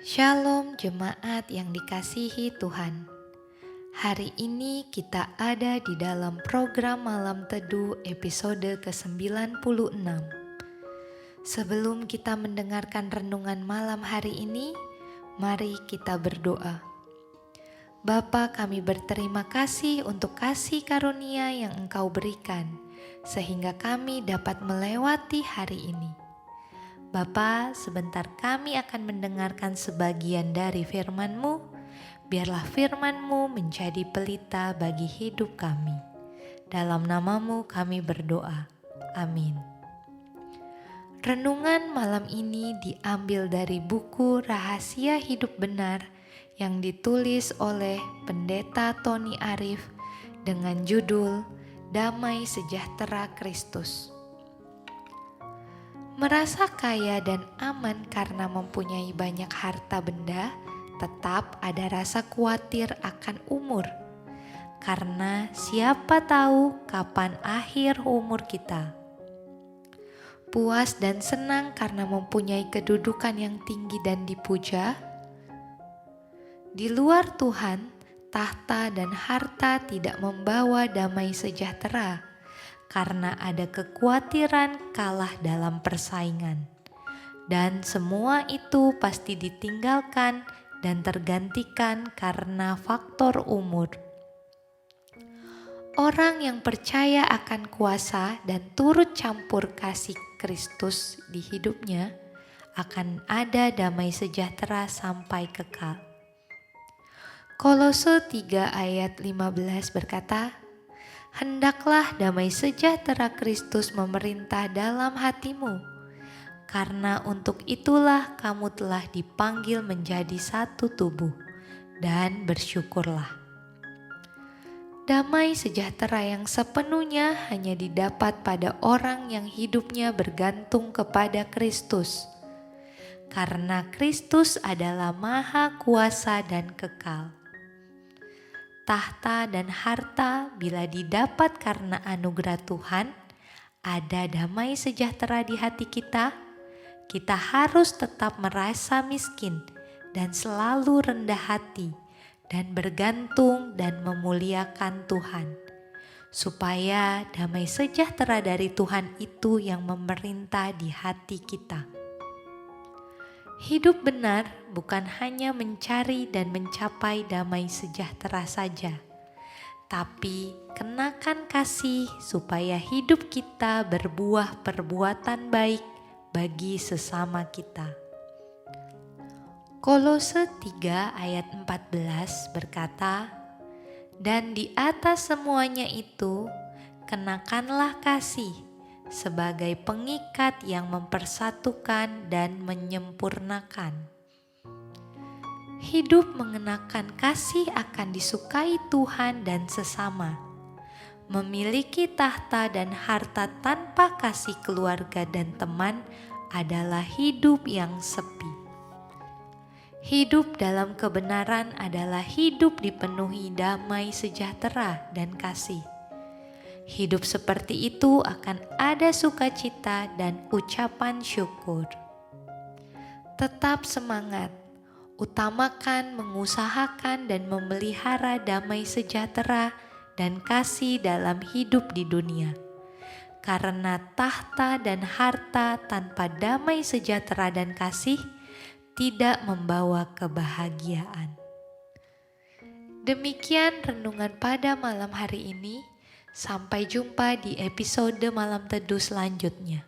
Shalom jemaat yang dikasihi Tuhan. Hari ini kita ada di dalam program Malam Teduh episode ke-96. Sebelum kita mendengarkan renungan malam hari ini, mari kita berdoa. Bapa, kami berterima kasih untuk kasih karunia yang Engkau berikan, sehingga kami dapat melewati hari ini. Bapa, sebentar kami akan mendengarkan sebagian dari firman-Mu. Biarlah firman-Mu menjadi pelita bagi hidup kami. Dalam nama-Mu kami berdoa. Amin. Renungan malam ini diambil dari buku Rahasia Hidup Benar yang ditulis oleh Pendeta Tony Arif dengan judul Damai Sejahtera Kristus. Merasa kaya dan aman karena mempunyai banyak harta benda, tetap ada rasa khawatir akan umur. Karena siapa tahu kapan akhir umur kita. Puas dan senang karena mempunyai kedudukan yang tinggi dan dipuja. Di luar Tuhan, tahta dan harta tidak membawa damai sejahtera. Karena ada kekhawatiran kalah dalam persaingan. Dan semua itu pasti ditinggalkan dan tergantikan karena faktor umur. Orang yang percaya akan kuasa dan turut campur kasih Kristus di hidupnya akan ada damai sejahtera sampai kekal. Kolose 3 ayat 15 berkata, "Hendaklah damai sejahtera Kristus memerintah dalam hatimu, karena untuk itulah kamu telah dipanggil menjadi satu tubuh, dan bersyukurlah." Damai sejahtera yang sepenuhnya hanya didapat pada orang yang hidupnya bergantung kepada Kristus, karena Kristus adalah Maha Kuasa dan kekal. Tahta dan harta bila didapat karena anugerah Tuhan, ada damai sejahtera di hati kita. Kita harus tetap merasa miskin dan selalu rendah hati dan bergantung dan memuliakan Tuhan, supaya damai sejahtera dari Tuhan itu yang memerintah di hati kita. Hidup benar bukan hanya mencari dan mencapai damai sejahtera saja, tapi kenakan kasih supaya hidup kita berbuah perbuatan baik bagi sesama kita. Kolose 3 ayat 14 berkata, "Dan di atas semuanya itu, kenakanlah kasih sebagai pengikat yang mempersatukan dan menyempurnakan." Hidup mengenakan kasih akan disukai Tuhan dan sesama. Memiliki tahta dan harta tanpa kasih keluarga dan teman adalah hidup yang sepi. Hidup dalam kebenaran adalah hidup dipenuhi damai sejahtera dan kasih. Hidup seperti itu akan ada sukacita dan ucapan syukur. Tetap semangat, utamakan mengusahakan dan memelihara damai sejahtera dan kasih dalam hidup di dunia. Karena tahta dan harta tanpa damai sejahtera dan kasih tidak membawa kebahagiaan. Demikian renungan pada malam hari ini. Sampai jumpa di episode Malam Teduh selanjutnya.